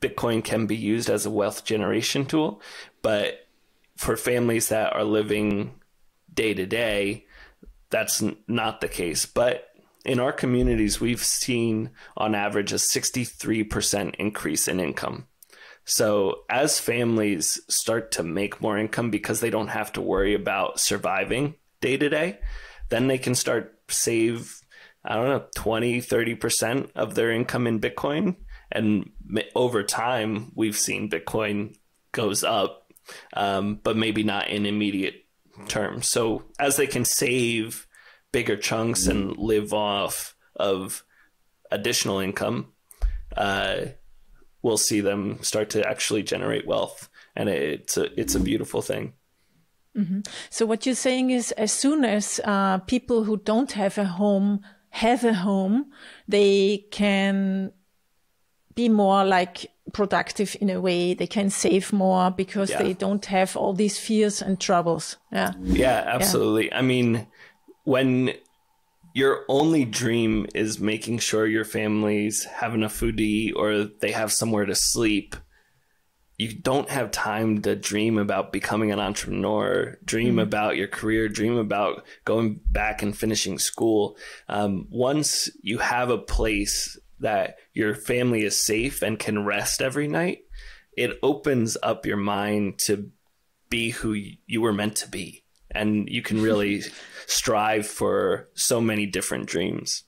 Bitcoin can be used as a wealth generation tool, but for families that are living day to day, that's not the case. But in our communities, we've seen on average a 63% increase in income. So as families start to make more income because they don't have to worry about surviving day to day, then they can start save, I don't know, 20, 30% of their income in Bitcoin. And over time, we've seen Bitcoin goes up, but maybe not in immediate terms. So as they can save bigger chunks and live off of additional income, we'll see them start to actually generate wealth. And it's a beautiful thing. Mm-hmm. So what you're saying is, as soon as people who don't have a home have a home, they can be more like productive in a way. They can save more because they don't have all these fears and troubles. Yeah, absolutely. I mean, when your only dream is making sure your families have enough food to eat or they have somewhere to sleep, you don't have time to dream about becoming an entrepreneur, dream about your career, dream about going back and finishing school. Once you have a place that your family is safe and can rest every night, it opens up your mind to be who you were meant to be. And you can really strive for so many different dreams.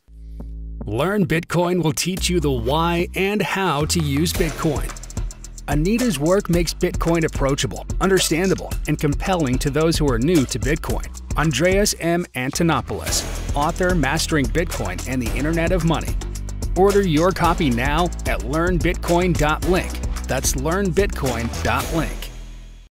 Learn Bitcoin will teach you the why and how to use Bitcoin. Anita's work makes Bitcoin approachable, understandable, and compelling to those who are new to Bitcoin. Andreas M. Antonopoulos, author Mastering Bitcoin and the Internet of Money. Order your copy now at learnbitcoin.link. That's learnbitcoin.link.